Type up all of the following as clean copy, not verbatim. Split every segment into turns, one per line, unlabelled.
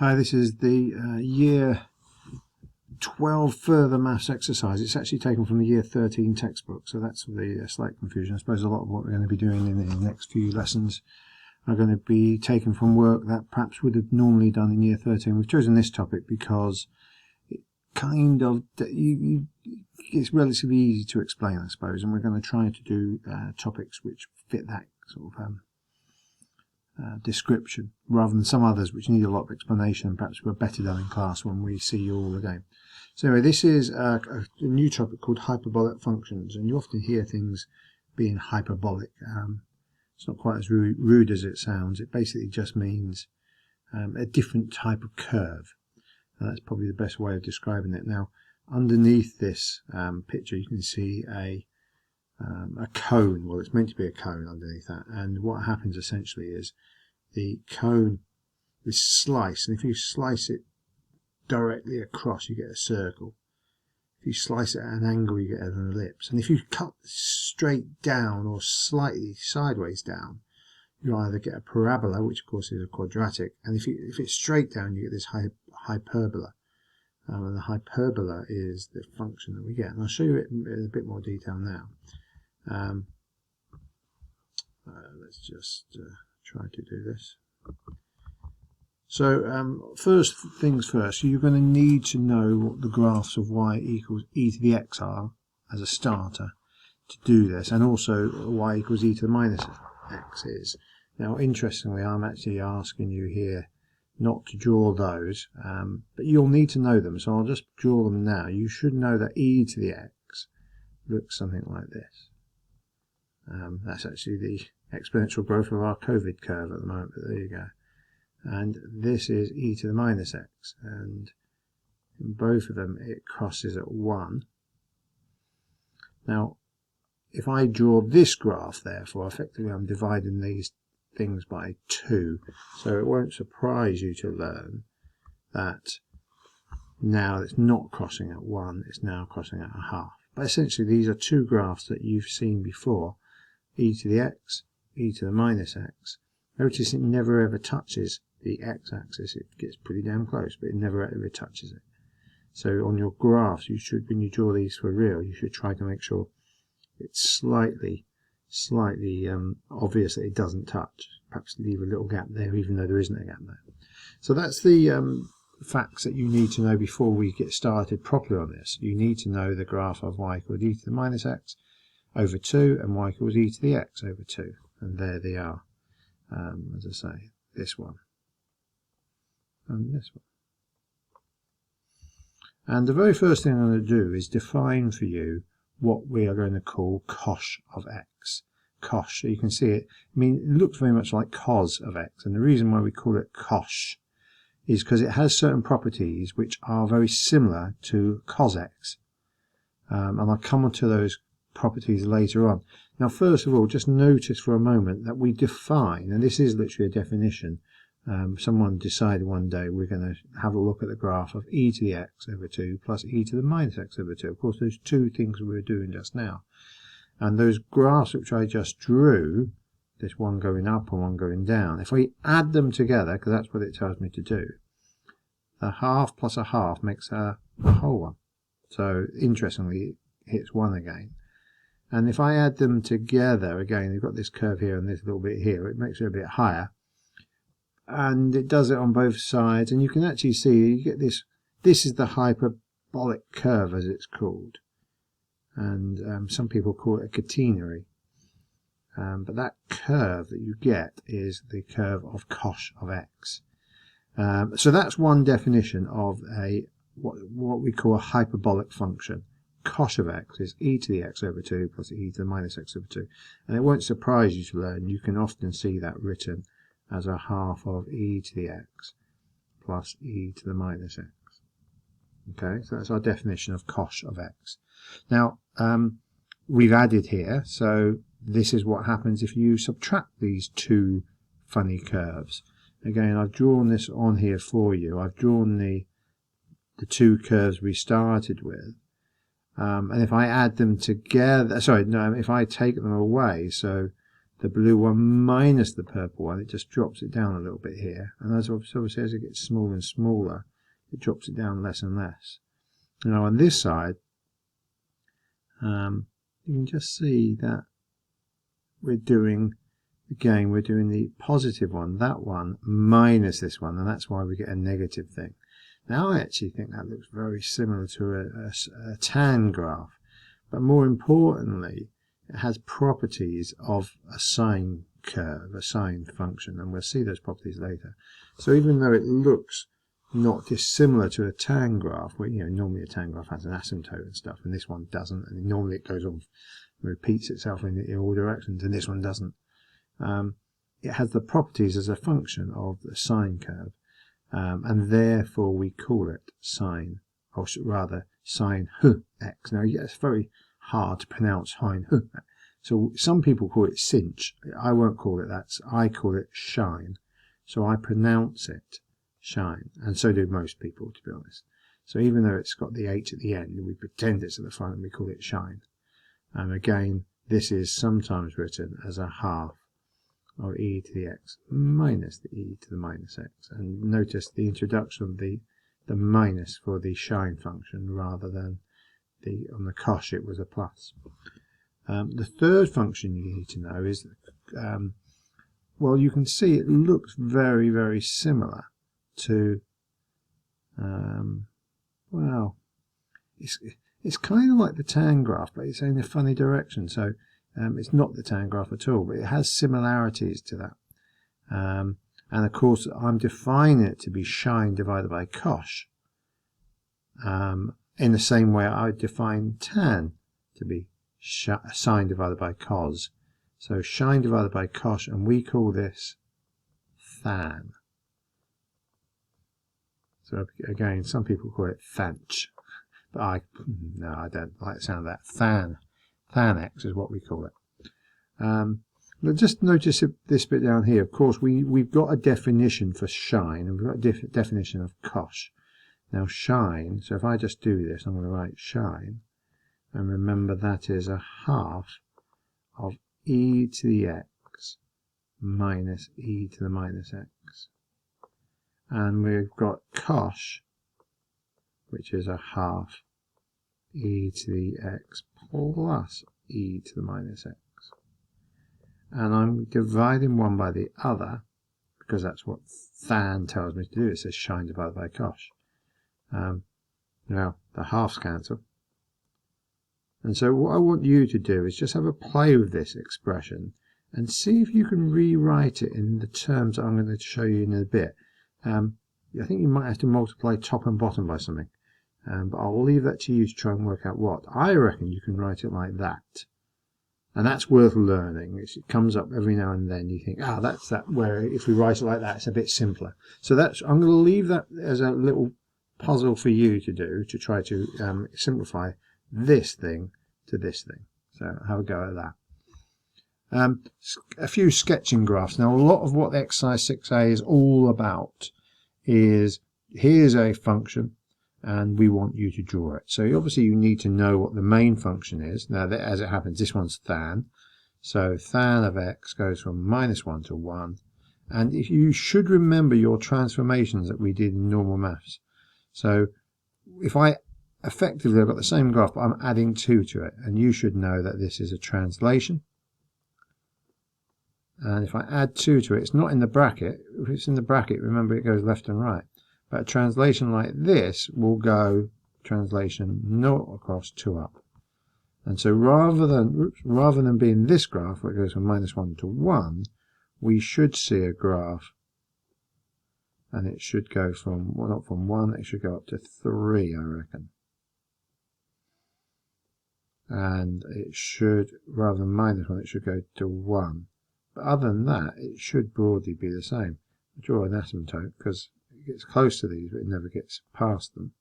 Hi, this is the year 12 further maths exercise. It's actually taken from the year 13 textbook, so that's the slight confusion. I suppose a lot of what we're going to be doing in the next few lessons are going to be taken from work that perhaps would have normally done in year 13. We've chosen this topic because it kind of it's relatively easy to explain, I suppose, and we're going to try to do topics which fit that sort of description, rather than some others which need a lot of explanation and perhaps we're better done in class when we see you all again. So anyway, this is a new topic called hyperbolic functions, and you often hear things being hyperbolic. It's not quite as rude as it sounds. It basically just means a different type of curve, and that's probably the best way of describing it. Now, underneath this picture you can see a cone. Well, it's meant to be a cone underneath that, and what happens essentially is the cone is sliced, and if you slice it directly across you get a circle. If you slice it at an angle you get an ellipse, and if you cut straight down or slightly sideways down you either get a parabola, which of course is a quadratic, and if it's straight down you get this hyperbola. And the hyperbola is the function that we get, and I'll show you it in a bit more detail now. Let's just try to do this. So first things first, you're going to need to know what the graphs of y equals e to the x are as a starter to do this, and also y equals e to the minus x is. Now interestingly, I'm actually asking you here not to draw those, but you'll need to know them, so I'll just draw them now. You should know that e to the x looks something like this. That's actually the exponential growth of our COVID curve at the moment, but there you go. And this is e to the minus x, and in both of them it crosses at 1. Now, if I draw this graph, therefore, effectively I'm dividing these things by 2, so it won't surprise you to learn that now it's not crossing at 1, it's now crossing at a half. But essentially these are two graphs that you've seen before, e to the x, e to the minus x. Notice it never ever touches the x-axis. It gets pretty damn close, but it never ever touches it. So on your graphs, you should, when you draw these for real, you should try to make sure it's slightly obvious that it doesn't touch. Perhaps leave a little gap there, even though there isn't a gap there. So that's the facts that you need to know before we get started properly on this. You need to know the graph of y equals e to the minus x over 2 and y equals e to the x over 2, and there they are. As I say, this one and this one. And the very first thing I'm going to do is define for you what we are going to call cosh of x. Cosh, so you can see it. I mean, it looks very much like cos of x, and the reason why we call it cosh is because it has certain properties which are very similar to cos x, and I'll come on to those properties later on. Now, first of all, just notice for a moment that we define, and this is literally a definition. Someone decided one day we're going to have a look at the graph of e to the x over 2 plus e to the minus x over 2. Of course, those two things we were doing just now. And those graphs which I just drew, this one going up and one going down, if we add them together, because that's what it tells me to do, a half plus a half makes a whole one. So, interestingly, it hits 1 again. And if I add them together, again, you've got this curve here and this little bit here, it makes it a bit higher. And it does it on both sides, and you can actually see, you get this is the hyperbolic curve, as it's called. And some people call it a catenary. But that curve that you get is the curve of cosh of x. So that's one definition of what we call a hyperbolic function. Cosh of x is e to the x over 2 plus e to the minus x over 2. And it won't surprise you to learn, you can often see that written as a half of e to the x plus e to the minus x. Okay, so that's our definition of cosh of x. Now, we've added here, so this is what happens if you subtract these two funny curves. Again, I've drawn this on here for you. I've drawn the two curves we started with. And if I add them together, sorry, no, if I take them away, so the blue one minus the purple one, it just drops it down a little bit here. And as obviously as it gets smaller and smaller, it drops it down less and less. Now on this side, you can just see that we're doing, again, we're doing the positive one, that one, minus this one, and that's why we get a negative thing. Now I actually think that looks very similar to a tan graph, but more importantly, it has properties of a sine curve, a sine function, and we'll see those properties later. So even though it looks not dissimilar to a tan graph, where normally a tan graph has an asymptote and stuff, and this one doesn't, and normally it goes on, repeats itself in all directions, and this one doesn't. It has the properties as a function of the sine curve, and therefore we call it sine, or rather sine x. Now, yeah, it's very hard to pronounce sine. So some people call it cinch. I won't call it that. I call it shine. So I pronounce it shine, and so do most people, to be honest. So even though it's got the h at the end, we pretend it's at the front and we call it shine. And again, this is sometimes written as a half of e to the x minus the e to the minus x. And notice the introduction of the minus for the shine function rather than on the cosh it was a plus. The third function you need to know is, well, you can see it looks very, very similar to, well, it's kind of like the tan graph, but it's in a funny direction. So it's not the tan graph at all, but it has similarities to that. And of course, I'm defining it to be shine divided by cosh, in the same way I define tan to be sine divided by cos. So shine divided by cosh, and we call this than. So again, some people call it thanch, but I don't like the sound of that. Than x is what we call it. But just notice this bit down here. Of course, we've got a definition for shine, and we've got a definition of cosh. Now shine, so if I just do this, I'm going to write shine, and remember that is a half of e to the x minus e to the minus x. And we've got cosh, which is a half e to the x plus e to the minus x. And I'm dividing one by the other, because that's what than tells me to do. It says shine divided by cosh. Now, the halves cancel. And so what I want you to do is just have a play with this expression and see if you can rewrite it in the terms I'm going to show you in a bit. I think you might have to multiply top and bottom by something. But I'll leave that to you to try and work out what. I reckon you can write it like that. And that's worth learning. It comes up every now and then. You think, that's that, where if we write it like that, it's a bit simpler. So I'm going to leave that as a little puzzle for you to do, to try to simplify this thing to this thing. So have a go at that. A few sketching graphs. Now, a lot of what exercise 6a is all about is, here's a function, and we want you to draw it. So obviously you need to know what the main function is. Now, as it happens, this one's than. So than of x goes from -1 to 1. And if you should remember your transformations that we did in normal maths. So if I effectively, I've got the same graph, but I'm adding 2 to it. And you should know that this is a translation. And if I add 2 to it, it's not in the bracket. If it's in the bracket, remember it goes left and right. But a translation like this will go translation 0 across 2 up. And so rather than being this graph where it goes from -1 to 1, we should see a graph, and it should go from, well, not from 1, it should go up to 3, I reckon. And it should, rather than -1, it should go to 1. But other than that, it should broadly be the same. I'll draw an asymptote because it gets close to these, but it never gets past them.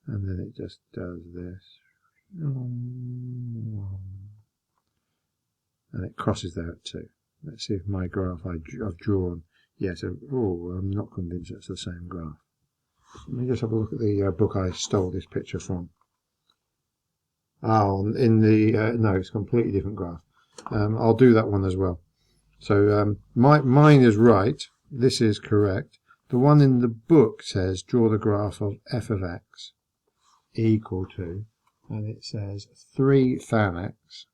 And then it just does this. And it crosses there at 2. Let's see if my graph I've drawn. Yeah, so, I'm not convinced it's the same graph. Let me just have a look at the book I stole this picture from. Oh, in the no, it's a completely different graph. I'll do that one as well. So mine is right. This is correct. The one in the book says draw the graph of f of x equal to, and it says 3 tan x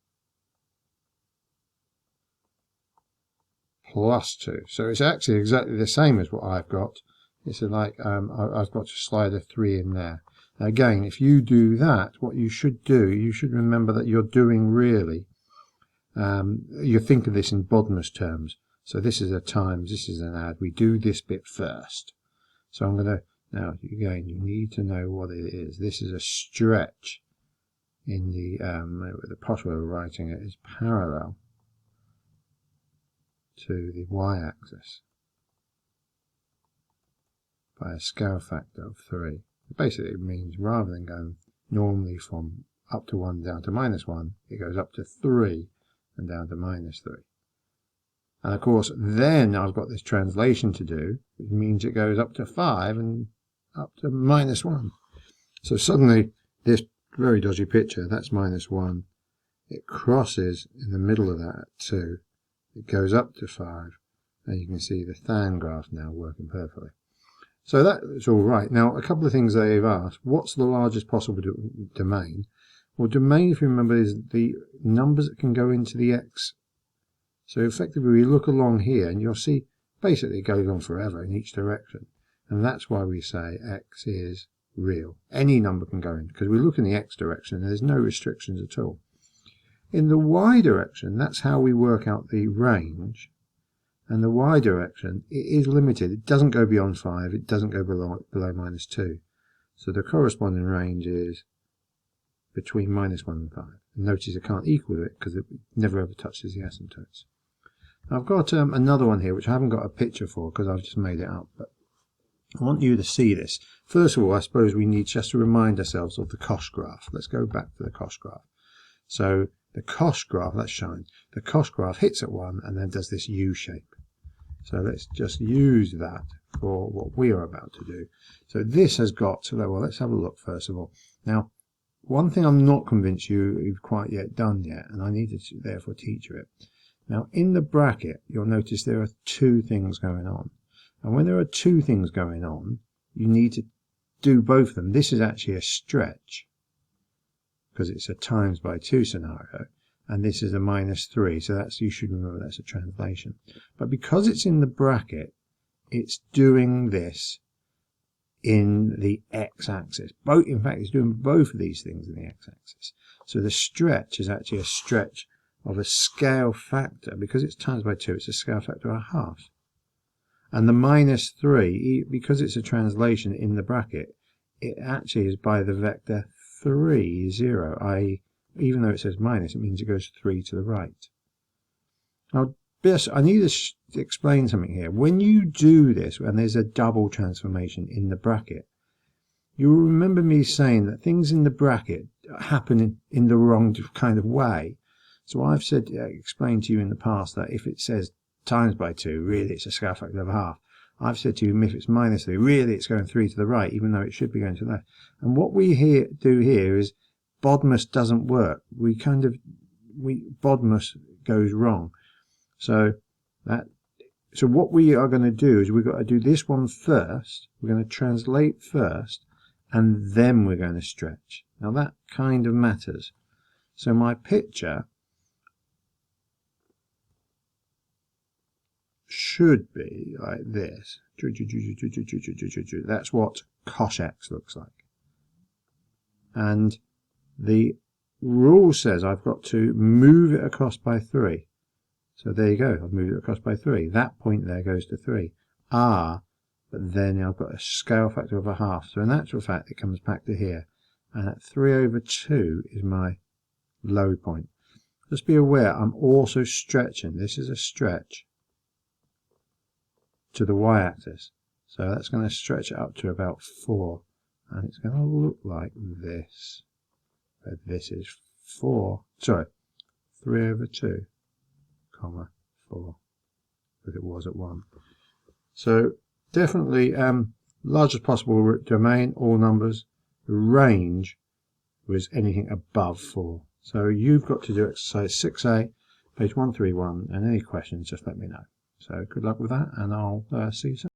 plus 2. So it's actually exactly the same as what I've got. It's like I've got to slide a 3 in there. Again, if you do that, what you should do, you should remember that you're doing really, you think of this in Bodmer's terms. So this is a times, this is an add. We do this bit first. So I'm going to, now again, you need to know what it is. This is a stretch in the posh way of writing it is parallel to the y-axis by a scale factor of 3. Basically it means rather than going normally from up to 1 down to -1, it goes up to 3 and down to -3. And of course then I've got this translation to do, which means it goes up to 5 and up to -1. So suddenly this very dodgy picture, that's -1, it crosses in the middle of that at 2, it goes up to 5, and you can see the tan graph now working perfectly. So that's all right. Now, a couple of things they've asked. What's the largest possible domain? Well, domain, if you remember, is the numbers that can go into the x. So effectively, we look along here, and you'll see basically it goes on forever in each direction. And that's why we say x is real. Any number can go in, because we look in the x direction, and there's no restrictions at all. In the y direction, that's how we work out the range. And the y direction, it is limited. It doesn't go beyond 5. It doesn't go below -2. So the corresponding range is between -1 and 5. And notice I can't equal it because it never ever touches the asymptotes. Now I've got another one here which I haven't got a picture for because I've just made it up. But I want you to see this. First of all, I suppose we need just to remind ourselves of the Koch graph. Let's go back to the Koch graph. So the Koch graph, that's shown. The Koch graph hits at 1 and then does this U shape. So let's just use that for what we are about to do. So this has got, well, let's have a look first of all. Now, one thing I'm not convinced you've quite yet done yet, and I need to therefore teach you it. Now, in the bracket, you'll notice there are 2 things going on. And when there are 2 things going on, you need to do both of them. This is actually a stretch, because it's a times by 2 scenario. And this is a -3, so that's, you should remember that's a translation. But because it's in the bracket, it's doing this in the x-axis. In fact, it's doing both of these things in the x-axis. So the stretch is actually a stretch of a scale factor. Because it's times by 2, it's a scale factor of 1/2. And the -3, because it's a translation in the bracket, it actually is by the vector 3, 0, i.e. even though it says minus, it means it goes 3 to the right. Now, I need to explain something here. When you do this, and there's a double transformation in the bracket, you'll remember me saying that things in the bracket happen in the wrong kind of way. So I've said, explained to you in the past that if it says times by 2, really it's a scale factor of 1/2. I've said to you, if it's -3, really it's going 3 to the right, even though it should be going to the left. And what we do here is Bodmer's doesn't work. Bodmer's goes wrong. So what we are going to do is we've got to do this one first. We're going to translate first, and then we're going to stretch. Now that kind of matters. So my picture should be like this. That's what Koch x looks like. And the rule says I've got to move it across by 3. So there you go, I've moved it across by 3. That point there goes to 3. But then I've got a scale factor of 1/2. So in actual fact, it comes back to here. And at 3/2 is my low point. Just be aware, I'm also stretching. This is a stretch to the y-axis. So that's going to stretch it up to about 4. And it's going to look like this. This is 3/2, comma 4, because it was at 1. So definitely largest possible domain, all numbers. The range, was anything above 4. So you've got to do exercise 6A, page 131, and any questions, just let me know. So good luck with that, and I'll see you soon.